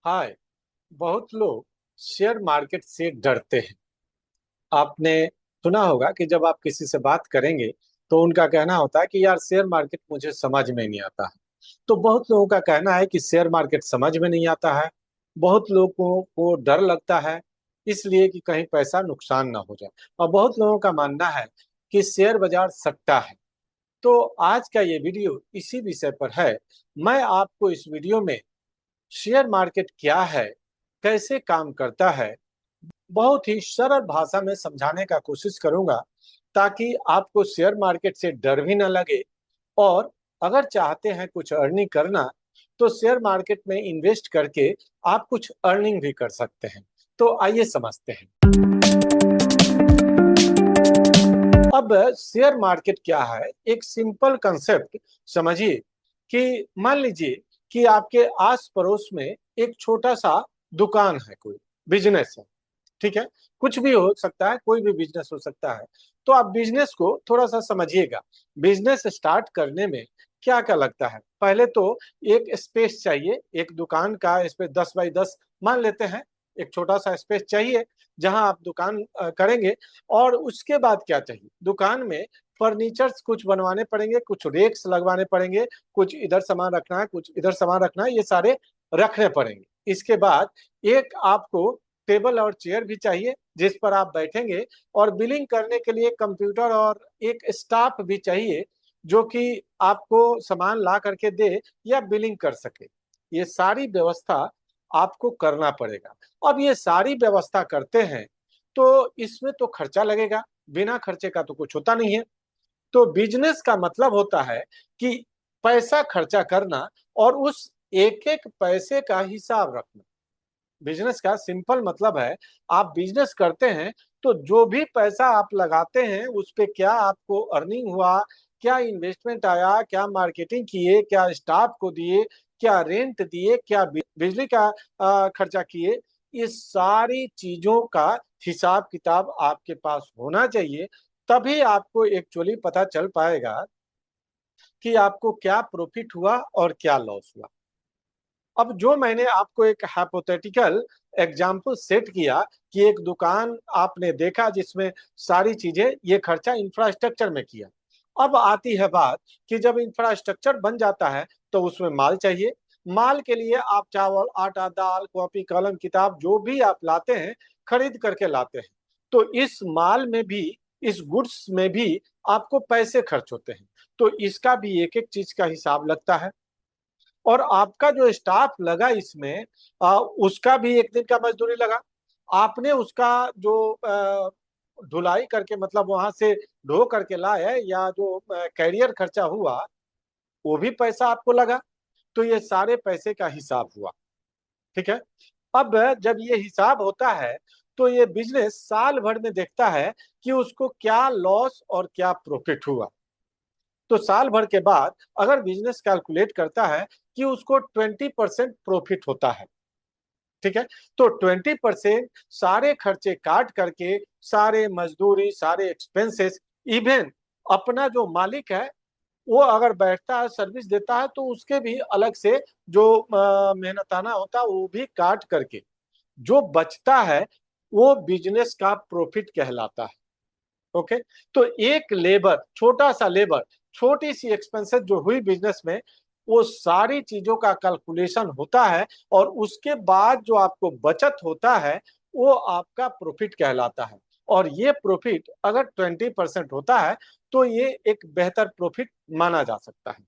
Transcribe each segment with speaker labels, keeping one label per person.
Speaker 1: हाय। बहुत लोग share market से डरते हैं। आपने सुना होगा कि जब आप किसी से बात करेंगे तो उनका कहना होता है कि यार शेयर मार्केट मुझे समझ में नहीं आता है। तो बहुत लोगों का कहना है कि शेयर मार्केट समझ में नहीं आता है। बहुत लोगों को डर लगता है, इसलिए कि कहीं पैसा नुकसान ना हो जाए। और बहुत लोगों का मानना है कि शेयर बाजार सट्टा है। तो आज का ये वीडियो इसी विषय पर है। मैं आपको इस वीडियो में शेयर मार्केट क्या है, कैसे काम करता है, बहुत ही सरल भाषा में समझाने का कोशिश करूंगा, ताकि आपको शेयर मार्केट से डर भी ना लगे। और अगर चाहते हैं कुछ अर्निंग करना, तो शेयर मार्केट में इन्वेस्ट करके आप कुछ अर्निंग भी कर सकते हैं। तो आइए समझते हैं। अब शेयर मार्केट क्या है, एक सिंपल कंसेप्ट समझिए। कि मान लीजिए कि आपके आस पड़ोस में एक छोटा सा दुकान है, कोई बिजनेस है। ठीक है, कुछ भी हो सकता है, कोई भी बिजनेस हो सकता है। तो आप बिजनेस को थोड़ा सा समझिएगा। बिजनेस स्टार्ट करने में क्या क्या लगता है। पहले तो एक स्पेस चाहिए। एक दुकान का स्पेस 10 बाई 10 मान लेते हैं। एक छोटा सा स्पेस चाहिए जहां आप दुकान करेंगे। और उसके बाद क्या चाहिए, दुकान में फर्नीचर्स कुछ बनवाने पड़ेंगे, कुछ रेक्स लगवाने पड़ेंगे। कुछ इधर सामान रखना है, कुछ इधर सामान रखना है, ये सारे रखने पड़ेंगे। इसके बाद एक आपको टेबल और चेयर भी चाहिए जिस पर आप बैठेंगे। और बिलिंग करने के लिए कंप्यूटर और एक स्टाफ भी चाहिए, जो कि आपको सामान ला करके दे या बिलिंग कर सके। ये सारी व्यवस्था आपको करना पड़ेगा। अब ये सारी व्यवस्था करते हैं तो इसमें तो खर्चा लगेगा। बिना खर्चे का तो कुछ होता नहीं है। तो बिजनेस का मतलब होता है कि पैसा खर्चा करना और उस एक एक पैसे का हिसाब रखना। बिजनेस का सिंपल मतलब है, आप बिजनेस करते हैं तो जो भी पैसा आप लगाते हैं उस पे क्या आपको अर्निंग हुआ, क्या इन्वेस्टमेंट आया, क्या मार्केटिंग किए, क्या स्टाफ को दिए, क्या रेंट दिए, क्या बिजली का खर्चा किए। इस सारी चीजों का हिसाब किताब आपके पास होना चाहिए। तभी आपको एक्चुअली पता चल पाएगा कि आपको क्या प्रॉफिट हुआ और क्या लॉस हुआ। अब जो मैंने आपको एक हाइपोथेटिकल एग्जाम्पल सेट किया कि एक दुकान आपने देखा जिसमें सारी चीजें, ये खर्चा इंफ्रास्ट्रक्चर में किया। अब आती है बात कि जब इंफ्रास्ट्रक्चर बन जाता है तो उसमें माल चाहिए। माल के लिए आप चावल, आटा, दाल, कॉपी, कलम, किताब जो भी आप लाते हैं, खरीद करके लाते हैं। तो इस माल में भी, इस गुड्स में भी आपको पैसे खर्च होते हैं। तो इसका भी एक एक चीज का हिसाब लगता है। और आपका जो स्टाफ लगा इसमें, उसका भी एक दिन का मजदूरी लगा। आपने उसका जो धुलाई करके, मतलब वहां से ढो करके लाए, या जो कैरियर खर्चा हुआ, वो भी पैसा आपको लगा। तो ये सारे पैसे का हिसाब हुआ। ठीक है। अब जब ये हिसाब होता है तो ये बिजनेस साल भर में देखता है कि उसको क्या लॉस और क्या प्रॉफिट हुआ। तो साल भर के बाद अगर बिजनेस कैलकुलेट करता है कि उसको 20% प्रॉफिट होता है। ठीक है। तो 20% सारे खर्चे काट करके, सारे मजदूरी, सारे एक्सपेंसेस, इवन अपना जो मालिक है वो अगर बैठता है, सर्विस देता है, तो उसके भी अलग से जो मेहनताना होता है वो भी काट करके जो बचता है, वो बिजनेस का प्रॉफिट कहलाता है। ओके। तो एक लेबर, छोटा सा लेबर, छोटी सी एक्सपेंसेस जो हुई बिजनेस में, वो सारी चीजों का कैलकुलेशन होता है। और उसके बाद जो आपको बचत होता है वो आपका प्रॉफिट कहलाता है। और ये प्रॉफिट अगर 20% होता है तो ये एक बेहतर प्रॉफिट माना जा सकता है।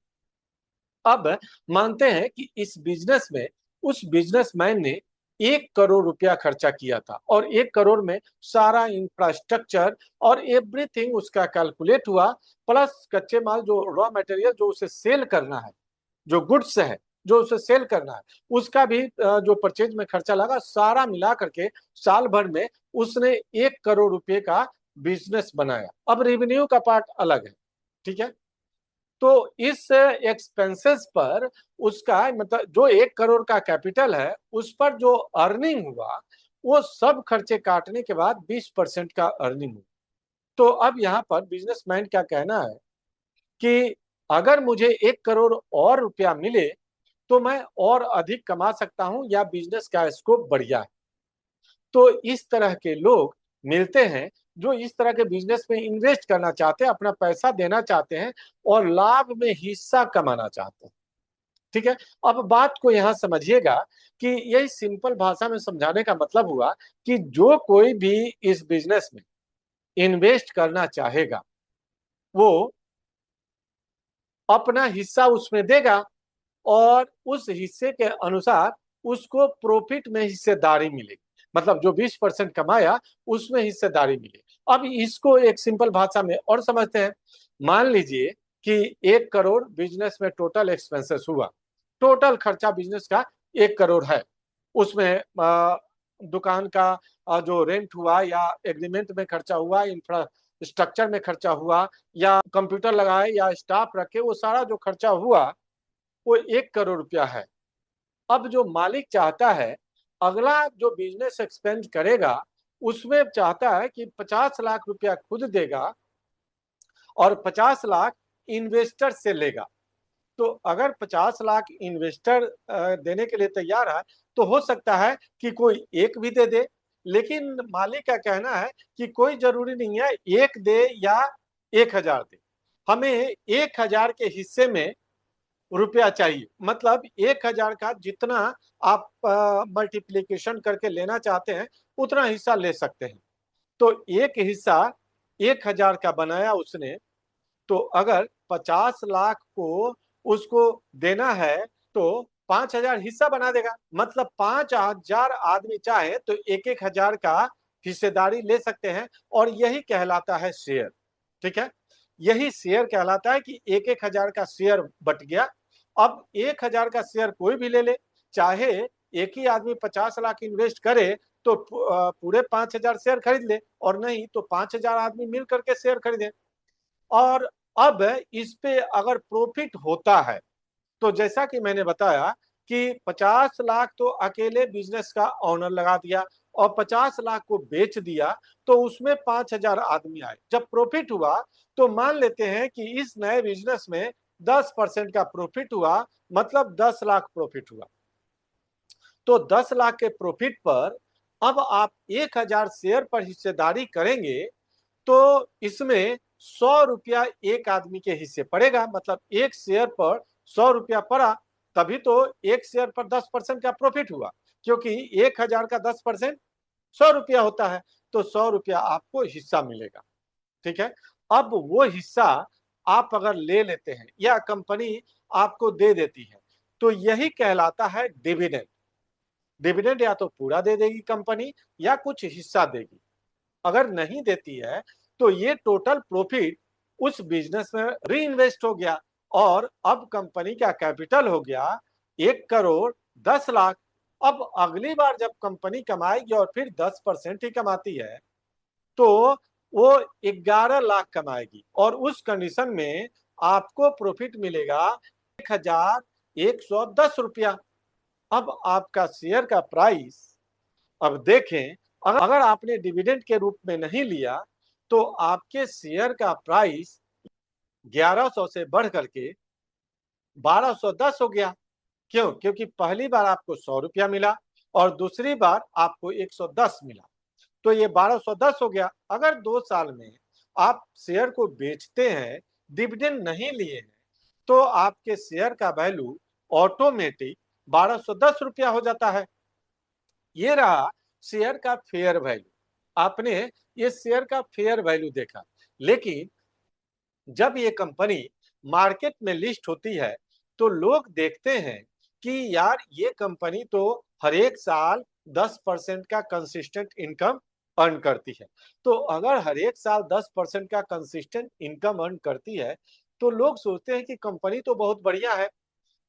Speaker 1: अब मानते हैं कि इस बिजनेस में उस बिजनेसमैन ने 1 करोड़ रुपया खर्चा किया था, और 1 करोड़ में सारा इंफ्रास्ट्रक्चर और एवरीथिंग उसका कैलकुलेट हुआ, प्लस कच्चे माल, जो रॉ मटेरियल जो उसे सेल करना है, जो गुड्स है जो उसे सेल करना है, उसका भी जो परचेज में खर्चा लगा, सारा मिला करके साल भर में उसने 1 करोड़ रुपए का बिजनेस बनाया। अब रेवेन्यू का पार्ट अलग है। ठीक है। तो इस एक्सपेंसेस पर उसका, मतलब जो 1 करोड़ का कैपिटल है उस पर जो अर्निंग हुआ, वो सब खर्चे काटने के बाद 20% का अर्निंग हुआ। तो अब यहाँ पर बिजनेसमैन क्या कहना है कि अगर मुझे 1 करोड़ और रुपया मिले तो मैं और अधिक कमा सकता हूं या बिजनेस का स्कोप बढ़िया है। तो इस तरह के लोग मिलते हैं जो इस तरह के बिजनेस में इन्वेस्ट करना चाहते हैं, अपना पैसा देना चाहते हैं और लाभ में हिस्सा कमाना चाहते हैं। ठीक है। अब बात को यहां समझिएगा कि यही सिंपल भाषा में समझाने का मतलब हुआ कि जो कोई भी इस बिजनेस में इन्वेस्ट करना चाहेगा वो अपना हिस्सा उसमें देगा और उस हिस्से के अनुसार उसको प्रॉफिट में हिस्सेदारी मिलेगी। मतलब जो 20% कमाया उसमें हिस्सेदारी मिलेगी। अब इसको एक सिंपल भाषा में और समझते हैं। मान लीजिए कि 1 करोड़ बिजनेस में टोटल एक्सपेंसेस हुआ। टोटल खर्चा बिजनेस का 1 करोड़ है। उसमें दुकान का जो रेंट हुआ या एग्रीमेंट में खर्चा हुआ, इंफ्रास्ट्रक्चर में खर्चा हुआ या कंप्यूटर लगाए या स्टाफ रखे, वो सारा जो खर्चा हुआ वो 1 करोड़ रुपया है। अब जो मालिक चाहता है अगला जो बिजनेस एक्सपेंड करेगा उसमें चाहता है कि 50 लाख रुपया खुद देगा और 50 लाख इन्वेस्टर से लेगा। तो अगर 50 लाख इन्वेस्टर देने के लिए तैयार है तो हो सकता है कि कोई एक भी दे दे, लेकिन मालिक का कहना है कि कोई जरूरी नहीं है एक दे या 1,000 दे, हमें 1,000 के हिस्से में रुपया चाहिए। मतलब 1,000 का जितना आप मल्टीप्लीकेशन करके लेना चाहते हैं उतना हिस्सा ले सकते हैं। तो एक हिस्सा 1,000 का बनाया उसने, तो अगर 50 लाख को उसको देना है तो 5,000 हिस्सा बना देगा। मतलब 5,000 आदमी चाहे तो 1,000 का हिस्सेदारी ले सकते हैं और यही कहलाता है शेयर। ठीक है। यही शेयर कहलाता है कि 1,000 का शेयर बट गया। अब 1,000 का शेयर कोई भी ले ले, चाहे एक ही आदमी 50 लाख इन्वेस्ट करे तो पूरे 5,000 शेयर खरीद ले, और नहीं तो 5,000 आदमी मिल करके शेयर खरीदे। और अब इस पे अगर प्रॉफिट होता है तो जैसा कि मैंने बताया कि 50 लाख तो अकेले बिजनेस का ऑनर लगा दिया और 50 लाख को बेच दिया, तो उसमें 5,000 आदमी आए। जब प्रॉफिट हुआ तो मान लेते हैं कि इस नए बिजनेस में 10% का प्रॉफिट हुआ, मतलब 10 लाख प्रॉफिट हुआ। तो 10 लाख के प्रॉफिट पर अब आप 1,000 शेयर पर हिस्सेदारी करेंगे तो इसमें 100 रुपया एक आदमी के हिस्से पड़ेगा। मतलब एक शेयर पर 100 रुपया पड़ा, तभी तो एक शेयर पर 10% का प्रॉफिट हुआ, क्योंकि 1,000 का 10% 100 रुपया होता है। तो 100 रुपया आपको हिस्सा मिलेगा। ठीक है। अब वो हिस्सा आप अगर ले लेते हैं या कंपनी आपको दे देती है तो यही कहलाता है डिविडेंड। डिविडेंड या तो पूरा दे देगी कंपनी या कुछ हिस्सा देगी। अगर नहीं देती है तो ये टोटल प्रॉफिट उस बिजनेस में री इन्वेस्ट हो गया और अब कंपनी का कैपिटल हो गया 1,10,00,000। अब अगली बार जब कंपनी कमाएगी और फिर 10% ही कमाती है तो वो 11 लाख कमाएगी और उस कंडीशन में आपको प्रॉफिट मिलेगा 1,110 रुपया। अब आपका शेयर का प्राइस, अब देखें, अगर आपने डिविडेंड के रूप में नहीं लिया तो आपके शेयर का प्राइस 1,100 से बढ़ करके 1,210 हो गया। क्यों? क्योंकि पहली बार आपको 100 रुपया मिला और दूसरी बार आपको 110 मिला, तो ये 1,210 हो गया। अगर 2 साल में आप शेयर को बेचते हैं, डिविडेंड नहीं लिए हैं, तो आपके शेयर का वैल्यू ऑटोमेटिक 1,210 रुपया हो जाता है। ये रहा शेयर का फेयर वैल्यू। आपने ये शेयर का फेयर वैल्यू देखा, लेकिन जब ये कंपनी मार्केट में लिस्ट होती है तो लोग देखते हैं कि यार ये कंपनी तो हर एक साल 10% का कंसिस्टेंट इनकम अर्न करती है। तो अगर हर एक साल 10% का कंसिस्टेंट इनकम अर्न करती है तो लोग सोचते हैं कि कंपनी तो बहुत बढ़िया है।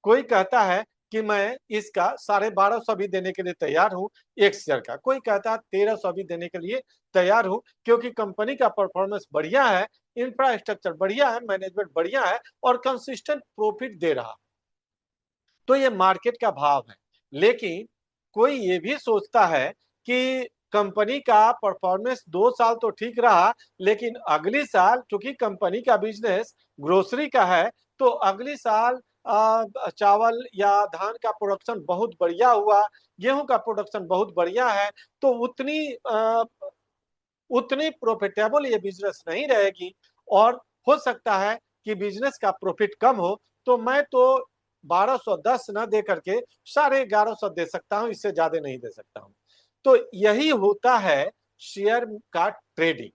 Speaker 1: कोई कहता है कि मैं इसका 1,250 भी देने के लिए तैयार हूं एक शेयर का, कोई कहता है 1,300 भी देने के लिए तैयार हूं, क्योंकि कंपनी का परफॉर्मेंस बढ़िया है, इंफ्रास्ट्रक्चर बढ़िया है, मैनेजमेंट बढ़िया है और कंसिस्टेंट प्रॉफिट दे रहा। तो ये मार्केट का भाव है। लेकिन कोई ये भी सोचता है कि कंपनी का परफॉर्मेंस 2 साल तो ठीक रहा, लेकिन अगली साल चूंकि कंपनी का बिजनेस ग्रोसरी का है तो अगली साल चावल या धान का प्रोडक्शन बहुत बढ़िया हुआ, गेहूं का प्रोडक्शन बहुत बढ़िया है, तो उतनी प्रॉफिटेबल ये बिजनेस नहीं रहेगी। और हो सकता है कि बिजनेस का प्रॉफिट कम हो, तो मैं तो 1210 न दे करके 1150 दे सकता हूं, इससे ज्यादा नहीं दे सकता हूं। तो यही होता है शेयर का ट्रेडिंग।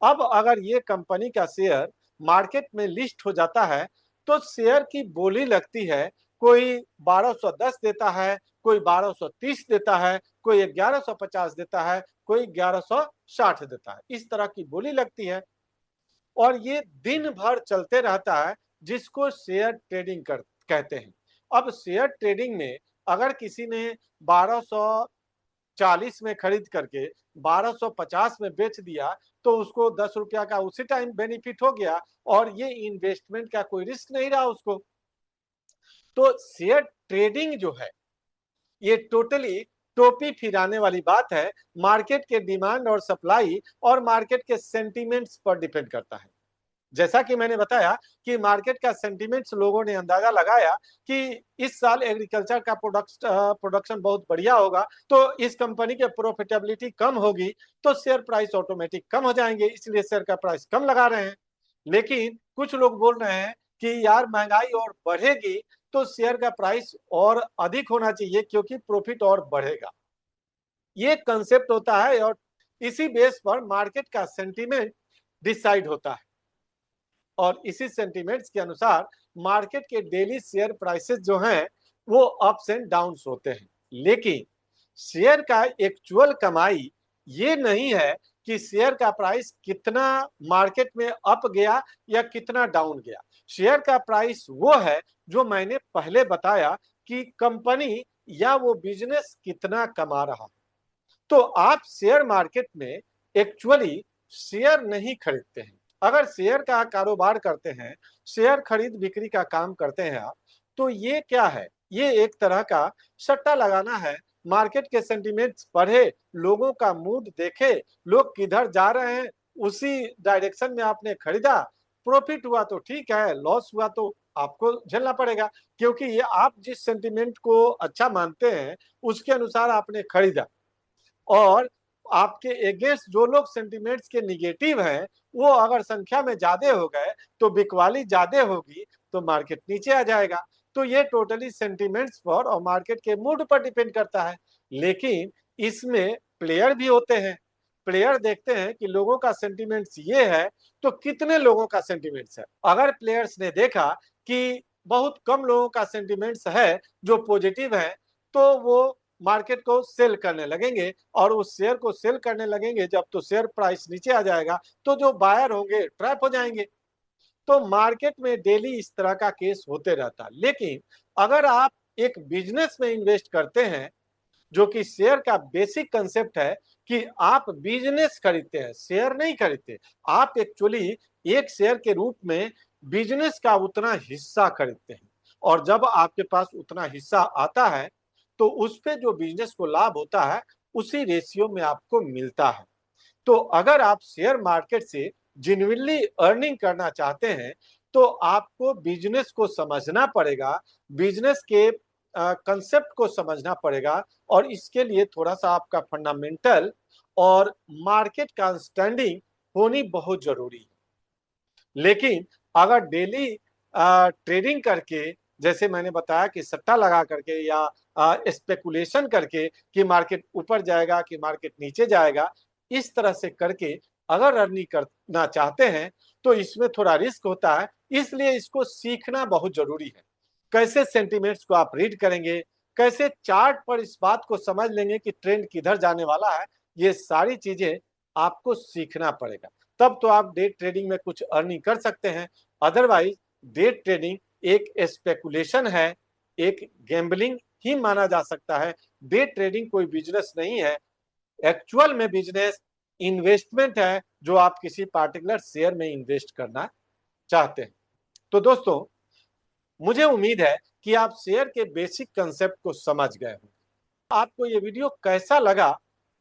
Speaker 1: अब अगर ये कंपनी का शेयर मार्केट में लिस्ट हो जाता है, तो शेयर की बोली लगती है। कोई 1210 देता है, कोई 1230 देता है, कोई 1150 देता है, कोई 1160 देता है, इस तरह की बोली लगती है। और ये दिन भर चलते रहता है, जिसको शेयर ट्रेडिंग कहते हैं। अब शेयर ट्रेडिंग में अगर किसी ने 1240 में खरीद करके 1250 में बेच दिया, तो उसको 10 रुपया का उसी टाइम बेनिफिट हो गया, और ये इन्वेस्टमेंट का कोई रिस्क नहीं रहा उसको। तो शेयर ट्रेडिंग जो है, ये टोटली टोपी फिराने वाली बात है। मार्केट के डिमांड और सप्लाई और मार्केट के सेंटीमेंट्स पर डिपेंड करता है। जैसा कि मैंने बताया कि मार्केट का सेंटीमेंट्स, लोगों ने अंदाजा लगाया कि इस साल एग्रीकल्चर का प्रोडक्शन बहुत बढ़िया होगा, तो इस कंपनी की प्रॉफिटेबिलिटी कम होगी, तो शेयर प्राइस ऑटोमेटिक कम हो जाएंगे, इसलिए शेयर का प्राइस कम लगा रहे हैं। लेकिन कुछ लोग बोल रहे हैं कि यार महंगाई और बढ़ेगी, तो शेयर का प्राइस और अधिक होना चाहिए, क्योंकि प्रॉफिट और बढ़ेगा। ये कंसेप्ट होता है, और इसी बेस पर मार्केट का सेंटीमेंट डिसाइड होता है। और इसी सेंटीमेंट्स के अनुसार मार्केट के डेली शेयर प्राइसेस जो हैं, वो अप्स एंड डाउन्स होते हैं। लेकिन शेयर का एक्चुअल कमाई ये नहीं है कि शेयर का प्राइस कितना मार्केट में अप गया या कितना डाउन गया। शेयर का प्राइस वो है जो मैंने पहले बताया कि कंपनी या वो बिजनेस कितना कमा रहा है। तो आप शेयर मार्केट में एक्चुअली शेयर नहीं खरीदते हैं। अगर शेयर का कारोबार करते हैं, शेयर खरीद बिक्री का काम करते हैं आप, तो ये क्या है? ये एक तरह का सट्टा लगाना है। मार्केट के सेंटिमेंट्स पढ़े, लोगों का मूड देखे, लोग किधर जा रहे हैं, उसी डायरेक्शन में आपने खरीदा। प्रॉफिट हुआ तो ठीक है, लॉस हुआ तो आपको झेलना पड़ेगा, क्योंकि ये आप जिस सेंटिमेंट को अच्छा मानते हैं, उसके अनुसार आपने खरीदा। और आपके अगेंस्ट जो लोग सेंटिमेंट्स के निगेटिव हैं, वो अगर संख्या में ज्यादा हो गए, तो बिकवाली ज्यादा होगी, तो मार्केट नीचे आ जाएगा। तो ये टोटली सेंटिमेंट्स पर और मार्केट के मूड पर डिपेंड करता है। लेकिन इसमें प्लेयर भी होते हैं। प्लेयर देखते हैं कि लोगों का सेंटिमेंट्स ये है, तो कितने लोगों का सेंटिमेंट्स है। अगर प्लेयर्स ने देखा कि बहुत कम लोगों का सेंटिमेंट्स है जो पॉजिटिव है, तो वो मार्केट को सेल करने लगेंगे, और उस शेयर को सेल करने लगेंगे जब, तो शेयर प्राइस नीचे आ जाएगा, तो जो बायर होंगे ट्रैप हो जाएंगे। तो मार्केट में डेली इस तरह का केस होते रहता है। लेकिन अगर आप एक बिजनेस में इन्वेस्ट करते हैं, जो कि शेयर का बेसिक कंसेप्ट है कि आप बिजनेस खरीदते हैं, शेयर नहीं खरीदते। आप एक्चुअली एक शेयर के रूप में बिजनेस का उतना हिस्सा खरीदते हैं, और जब आपके पास उतना हिस्सा आता है, तो उस पे जो बिजनेस को लाभ होता है, उसी रेशियो में आपको मिलता है। तो अगर आप शेयर मार्केट से जेन्युइनली अर्निंग करना चाहते हैं, तो आपको बिजनेस को समझना पड़ेगा, बिजनेस के कंसेप्ट को समझना पड़ेगा, और इसके लिए थोड़ा सा आपका फंडामेंटल और मार्केट का अंडरस्टैंडिंग होनी बहुत जरूरी है। लेकिन अगर डेली ट्रेडिंग करके, जैसे मैंने बताया कि सट्टा लगा करके या स्पेकुलेशन करके कि मार्केट ऊपर जाएगा कि मार्केट नीचे जाएगा, इस तरह से करके अगर अर्निंग करना चाहते हैं, तो इसमें थोड़ा रिस्क होता है। इसलिए इसको सीखना बहुत जरूरी है। कैसे सेंटिमेंट्स को आप रीड करेंगे, कैसे चार्ट पर इस बात को समझ लेंगे कि ट्रेंड किधर जाने वाला है, ये सारी चीजें आपको सीखना पड़ेगा। तब तो आप डे ट्रेडिंग में कुछ अर्निंग कर सकते हैं। अदरवाइज डे ट्रेडिंग एक स्पेकुलेशन है, एक गैम्बलिंग ही माना जा सकता है। डे ट्रेडिंग कोई बिजनेस नहीं है। एक्चुअल में बिजनेस इन्वेस्टमेंट है, जो आप किसी पार्टिकुलर शेयर में इन्वेस्ट करना चाहते हैं। तो दोस्तों, मुझे उम्मीद है कि आप शेयर के बेसिक कंसेप्ट को समझ गए होंगे। आपको ये वीडियो कैसा लगा,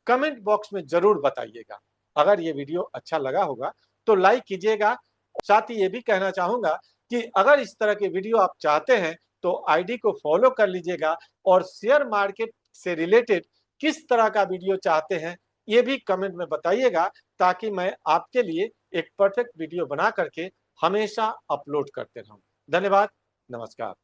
Speaker 1: कमेंट बॉक्स में जरूर बताइएगा। अगर ये वीडियो अच्छा लगा होगा, तो लाइक कीजिएगा। साथ ही ये भी कहना चाहूंगा कि अगर इस तरह के वीडियो आप चाहते हैं तो आईडी को फॉलो कर लीजिएगा और शेयर मार्केट से रिलेटेड किस तरह का वीडियो चाहते हैं ये भी कमेंट में बताइएगा, ताकि मैं आपके लिए एक परफेक्ट वीडियो बना करके हमेशा अपलोड करते रहूं। धन्यवाद, नमस्कार।